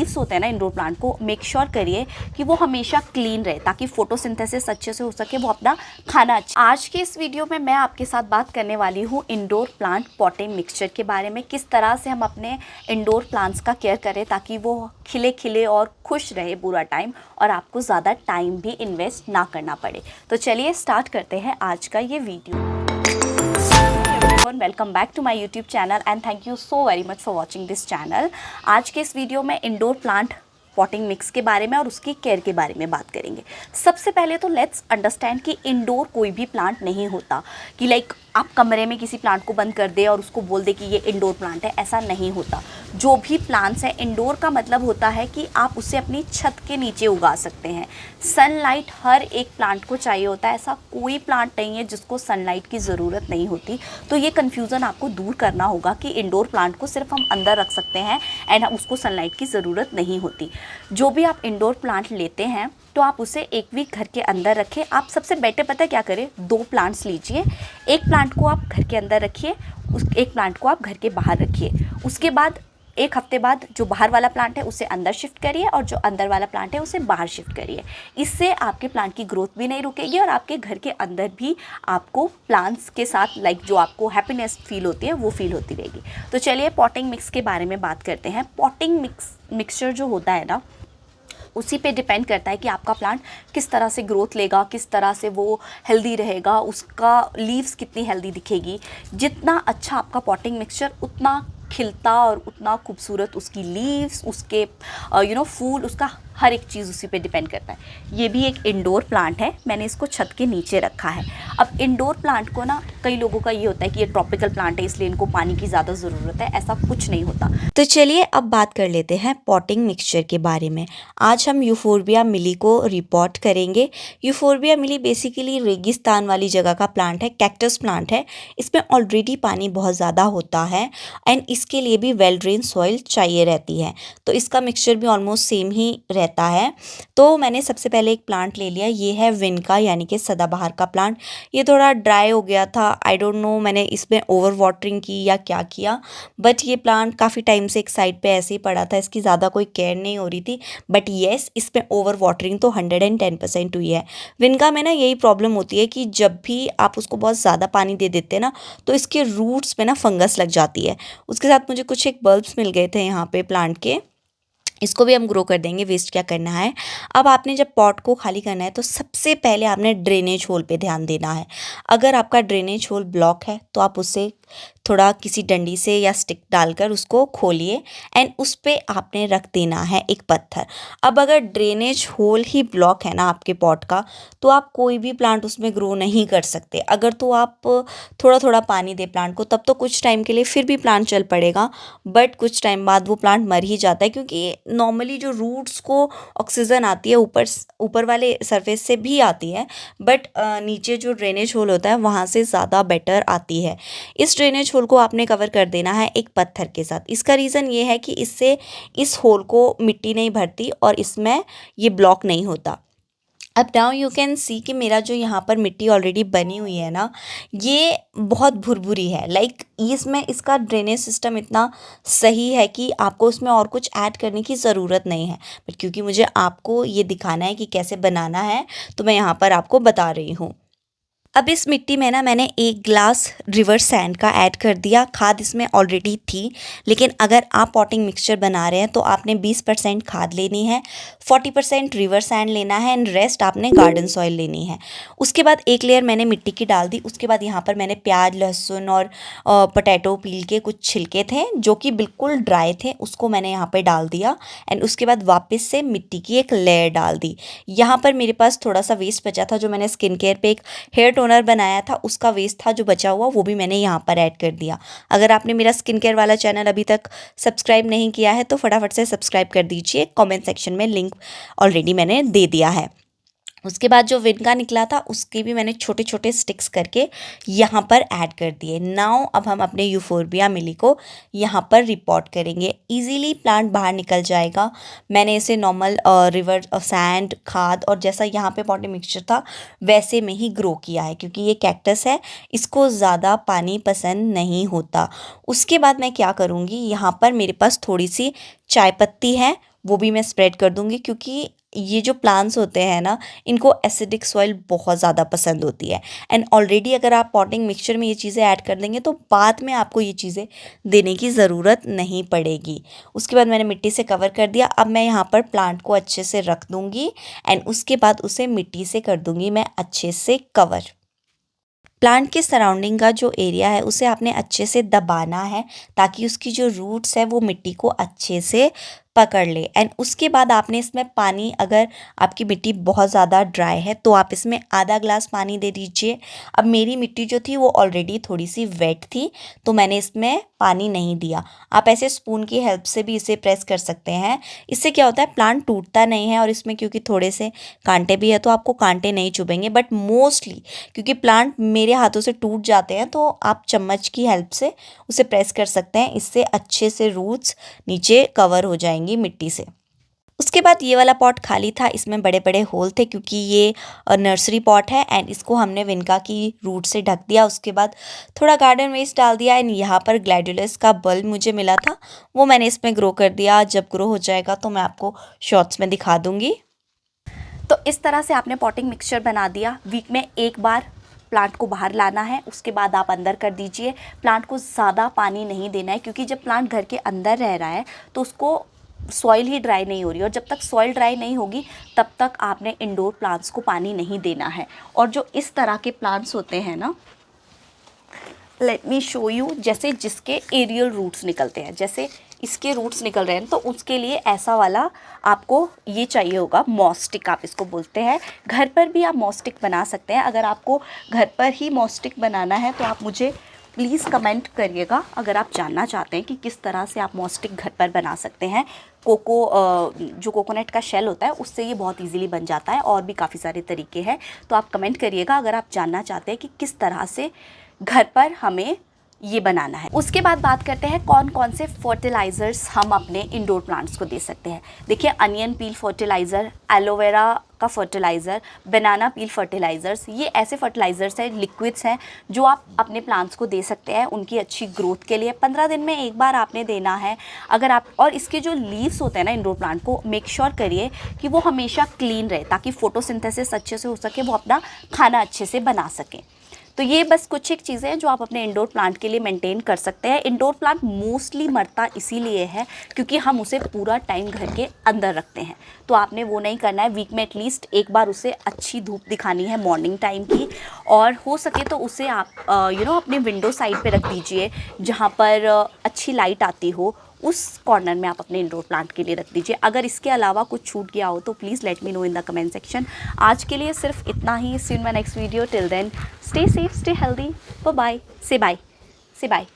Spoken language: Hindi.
लीव्स होते हैं ना इंडोर प्लांट को, मेक श्योर करिए कि वो हमेशा क्लीन रहे ताकि फोटोसिंथेसिस अच्छे से हो सके, वो अपना खाना अच्छा। आज के इस वीडियो में मैं आपके साथ बात करने वाली हूँ इंडोर प्लांट पॉटिंग मिक्सचर के बारे में, किस तरह से हम अपने इंडोर प्लांट्स का केयर करें ताकि वो खिले खिले और खुश रहे पूरा टाइम और आपको ज़्यादा टाइम भी इन्वेस्ट ना करना पड़े। तो चलिए स्टार्ट करते हैं आज का ये video. Welcome back to my YouTube channel and thank you so very much for watching this channel. आज के इस वीडियो में इंडोर प्लांट पॉटिंग मिक्स के बारे में और उसकी केयर के बारे में बात करेंगे। सबसे पहले तो लेट्स अंडरस्टैंड कि इंडोर कोई भी प्लांट नहीं होता कि लाइक आप कमरे में किसी प्लांट को बंद कर दे और उसको बोल दे कि ये इंडोर प्लांट है, ऐसा नहीं होता। जो भी प्लांट्स हैं, इंडोर का मतलब होता है कि आप उसे अपनी छत के नीचे उगा सकते हैं। सनलाइट हर एक प्लांट को चाहिए होता है, ऐसा कोई प्लांट नहीं है जिसको सनलाइट की ज़रूरत नहीं होती। तो ये कन्फ्यूज़न आपको दूर करना होगा कि इंडोर प्लांट को सिर्फ हम अंदर रख सकते हैं एंड उसको सनलाइट की ज़रूरत नहीं होती। जो भी आप इंडोर प्लांट लेते हैं तो आप उसे एक वीक घर के अंदर रखें। आप सबसे बेटर पता है क्या करें, 2 प्लांट्स लीजिए, एक प्लांट को आप घर के अंदर रखिए, एक प्लांट को आप घर के बाहर रखिए। उसके बाद 1 हफ्ते बाद जो बाहर वाला प्लांट है उसे अंदर शिफ्ट करिए और जो अंदर वाला प्लांट है उसे बाहर शिफ्ट करिए। इससे आपके प्लांट की ग्रोथ भी नहीं रुकेगी और आपके घर के अंदर भी आपको प्लांट्स के साथ लाइक जो आपको हैप्पीनेस फील होती है वो फील होती रहेगी। तो चलिए पॉटिंग मिक्स के बारे में बात करते हैं। पॉटिंग मिक्सचर जो होता है ना, उसी पे डिपेंड करता है कि आपका प्लांट किस तरह से ग्रोथ लेगा, किस तरह से वो हेल्दी रहेगा, उसका लीव्स कितनी हेल्दी दिखेगी। जितना अच्छा आपका पॉटिंग मिक्सचर, उतना खिलता और उतना खूबसूरत उसकी लीव्स, उसके फूल, उसका हर एक चीज़ उसी पे डिपेंड करता है। ये भी एक इंडोर प्लांट है, मैंने इसको छत के नीचे रखा है। अब इंडोर प्लांट को ना, कई लोगों का ये होता है कि ये ट्रॉपिकल प्लांट है इसलिए इनको पानी की ज़्यादा ज़रूरत है, ऐसा कुछ नहीं होता। तो चलिए अब बात कर लेते हैं पॉटिंग मिक्सचर के बारे में। आज हम यूफोर्बिया मिली को रिपोर्ट करेंगे। यूफोर्बिया मिली बेसिकली रेगिस्तान वाली जगह का प्लांट है, कैक्टस प्लांट है। इसमें ऑलरेडी पानी बहुत ज़्यादा होता है एंड इसके लिए भी वेल ड्रेन सॉइल चाहिए रहती है। तो इसका मिक्सचर भी ऑलमोस्ट सेम ही रहता है। तो मैंने सबसे पहले एक प्लांट ले लिया, ये है विनका यानी कि सदाबहार का प्लांट। ये थोड़ा ड्राई हो गया था, आई डोंट नो मैंने इसमें ओवर वाटरिंग की या क्या किया, बट ये प्लांट काफ़ी टाइम से एक साइड पे ऐसे ही पड़ा था, इसकी ज़्यादा कोई केयर नहीं हो रही थी। बट येस, इसमें ओवर वाटरिंग तो 110% हुई है। विनका में ना यही प्रॉब्लम होती है कि जब भी आप उसको बहुत ज़्यादा पानी दे देते हैं ना तो इसके रूट्स में ना फंगस लग जाती है। उसके साथ मुझे कुछ एक बल्ब्स मिल गए थे यहाँ पे प्लांट के, इसको भी हम ग्रो कर देंगे, वेस्ट क्या करना है। अब आपने जब पॉट को खाली करना है तो सबसे पहले आपने ड्रेनेज होल पे ध्यान देना है। अगर आपका ड्रेनेज होल ब्लॉक है तो आप उसे थोड़ा किसी डंडी से या स्टिक डालकर उसको खोलिए एंड उस पे आपने रख देना है एक पत्थर। अब अगर ड्रेनेज होल ही ब्लॉक है ना आपके पॉट का, तो आप कोई भी प्लांट उसमें ग्रो नहीं कर सकते। अगर तो आप थोड़ा थोड़ा पानी दे प्लांट को तब तो कुछ टाइम के लिए फिर भी प्लांट चल पड़ेगा, बट कुछ टाइम बाद वो प्लांट मर ही जाता है, क्योंकि नॉर्मली जो रूट्स को ऑक्सीजन आती है ऊपर वाले सरफेस से भी आती है, बट नीचे जो ड्रेनेज होल होता है वहाँ से ज़्यादा बेटर आती है। इस ड्रेनेज होल को आपने कवर कर देना है एक पत्थर के साथ। इसका रीज़न ये है कि इससे इस होल को मिट्टी नहीं भरती और इसमें ये ब्लॉक नहीं होता। अब नाउ यू कैन सी कि मेरा जो यहाँ पर मिट्टी ऑलरेडी बनी हुई है ना, ये बहुत भुरभुरी है। लाइक इसमें इसका ड्रेनेज सिस्टम इतना सही है कि आपको उसमें और कुछ ऐड करने की ज़रूरत नहीं है, बट क्योंकि मुझे आपको ये दिखाना है कि कैसे बनाना है तो मैं यहाँ पर आपको बता रही हूँ। अब इस मिट्टी में ना मैंने 1 ग्लास रिवर सैंड का ऐड कर दिया। खाद इसमें ऑलरेडी थी, लेकिन अगर आप पॉटिंग मिक्सचर बना रहे हैं तो आपने 20% खाद लेनी है, 40% रिवर सैंड लेना है एंड रेस्ट आपने गार्डन सॉइल लेनी है। उसके बाद 1 लेयर मैंने मिट्टी की डाल दी। उसके बाद यहाँ पर मैंने प्याज, लहसुन और पोटैटो पील के कुछ छिलके थे जो कि बिल्कुल ड्राई थे, उसको मैंने यहाँ पर डाल दिया एंड उसके बाद वापस से मिट्टी की एक लेयर डाल दी। यहाँ पर मेरे पास थोड़ा सा वेस्ट बचा था जो मैंने स्किन केयर पे एक हेयर टोनर बनाया था, उसका वेस्ट था जो बचा हुआ, वो भी मैंने यहाँ पर ऐड कर दिया। अगर आपने मेरा स्किन केयर वाला चैनल अभी तक सब्सक्राइब नहीं किया है तो फटाफट से सब्सक्राइब कर दीजिए, कमेंट सेक्शन में लिंक ऑलरेडी मैंने दे दिया है। उसके बाद जो विनका निकला था उसके भी मैंने छोटे छोटे स्टिक्स करके यहाँ पर ऐड कर दिए। नाउ अब हम अपने यूफोर्बिया मिली को यहाँ पर रिपोर्ट करेंगे। इजीली प्लांट बाहर निकल जाएगा। मैंने इसे नॉर्मल रिवर सैंड, खाद और जैसा यहाँ पे पॉटिंग मिक्सचर था वैसे में ही ग्रो किया है, क्योंकि ये कैक्टस है, इसको ज़्यादा पानी पसंद नहीं होता। उसके बाद मैं क्या करूँगी, यहाँ पर मेरे पास थोड़ी सी चाय पत्ती है वो भी मैं स्प्रेड कर दूँगी, क्योंकि ये जो प्लांट्स होते हैं ना, इनको एसिडिक सॉइल बहुत ज़्यादा पसंद होती है। एंड ऑलरेडी अगर आप पॉटिंग मिक्सचर में ये चीज़ें ऐड कर देंगे तो बाद में आपको ये चीज़ें देने की ज़रूरत नहीं पड़ेगी। उसके बाद मैंने मिट्टी से कवर कर दिया। अब मैं यहाँ पर प्लांट को अच्छे से रख दूँगी एंड उसके बाद उसे मिट्टी से कर दूँगी मैं अच्छे से कवर। प्लांट के सराउंडिंग का जो एरिया है उसे आपने अच्छे से दबाना है, ताकि उसकी जो रूट्स है वो मिट्टी को अच्छे से पकड़ ले। एंड उसके बाद आपने इसमें पानी, अगर आपकी मिट्टी बहुत ज़्यादा ड्राई है तो आप इसमें आधा ग्लास पानी दे दीजिए। अब मेरी मिट्टी जो थी वो ऑलरेडी थोड़ी सी वेट थी, तो मैंने इसमें पानी नहीं दिया। आप ऐसे स्पून की हेल्प से भी इसे प्रेस कर सकते हैं। इससे क्या होता है, प्लांट टूटता नहीं है, और इसमें क्योंकि थोड़े से कांटे भी है तो आपको कांटे नहीं चुभेंगे। बट मोस्टली क्योंकि प्लांट मेरे हाथों से टूट जाते हैं, तो आप चम्मच की हेल्प से उसे प्रेस कर सकते हैं। इससे अच्छे से रूट्स नीचे कवर हो जाएंगी मिट्टी से। उसके बाद ये वाला पॉट खाली था, इसमें बड़े बड़े होल थे क्योंकि ये नर्सरी पॉट है। एंड इसको हमने विनका की रूट से ढक दिया। उसके बाद थोड़ा गार्डन वेस्ट डाल दिया। एंड यहाँ पर ग्लैडियोलस का बल्ब मुझे मिला था, वो मैंने इसमें ग्रो कर दिया। जब ग्रो हो जाएगा तो मैं आपको शॉर्ट्स में दिखा दूँगी। तो इस तरह से आपने पॉटिंग मिक्सचर बना दिया। वीक में एक बार प्लांट को बाहर लाना है, उसके बाद आप अंदर कर दीजिए। प्लांट को ज़्यादा पानी नहीं देना है, क्योंकि जब प्लांट घर के अंदर रह रहा है तो उसको सॉइल ही ड्राई नहीं हो रही, और जब तक सॉइल ड्राई नहीं होगी तब तक आपने इंडोर प्लांट्स को पानी नहीं देना है। और जो इस तरह के प्लांट्स होते हैं ना, लेट मी शो यू, जैसे जिसके एरियल रूट्स निकलते हैं, जैसे इसके रूट्स निकल रहे हैं, तो उसके लिए ऐसा वाला आपको ये चाहिए होगा, मॉस्टिक आप इसको बोलते हैं। घर पर भी आप मॉस्टिक बना सकते हैं। अगर आपको घर पर ही मॉस्टिक बनाना है तो आप मुझे प्लीज़ कमेंट करिएगा, अगर आप जानना चाहते हैं कि किस तरह से आप मॉस्टिक घर पर बना सकते हैं। जो कोकोनट का शेल होता है उससे ये बहुत इजीली बन जाता है, और भी काफ़ी सारे तरीके हैं। तो आप कमेंट करिएगा अगर आप जानना चाहते हैं कि किस तरह से घर पर हमें ये बनाना है। उसके बाद बात करते हैं कौन कौन से फर्टिलाइज़र्स हम अपने इंडोर प्लांट्स को दे सकते हैं। देखिए, अनियन पील फर्टिलाइज़र, एलोवेरा का फर्टिलाइज़र, बनाना पील फर्टिलाइज़र्स, ये ऐसे फर्टिलाइज़र्स हैं, लिक्विड्स हैं, जो आप अपने प्लांट्स को दे सकते हैं उनकी अच्छी ग्रोथ के लिए। 15 दिन में एक बार आपने देना है। अगर आप, और इसके जो लीव्स होते हैं ना इंडोर प्लांट को, मेक श्योर करिए कि वो हमेशा क्लीन रहे, ताकि फोटोसिंथेसिस अच्छे से हो सके, वो अपना खाना अच्छे से बना सकें। तो ये बस कुछ एक चीज़ें हैं जो आप अपने इंडोर प्लांट के लिए मेंटेन कर सकते हैं। इंडोर प्लांट मोस्टली मरता इसीलिए है क्योंकि हम उसे पूरा टाइम घर के अंदर रखते हैं, तो आपने वो नहीं करना है। वीक में एटलीस्ट एक बार उसे अच्छी धूप दिखानी है मॉर्निंग टाइम की, और हो सके तो उसे आप अपने विंडो साइड पे रख दीजिए, जहाँ पर अच्छी लाइट आती हो, उस कॉर्नर में आप अपने इंडोर प्लांट के लिए रख दीजिए। अगर इसके अलावा कुछ छूट गया हो तो please let me know in the comment section. आज के लिए सिर्फ इतना ही। See you in my next video. Till then stay safe, stay healthy, bye bye, say bye, say bye.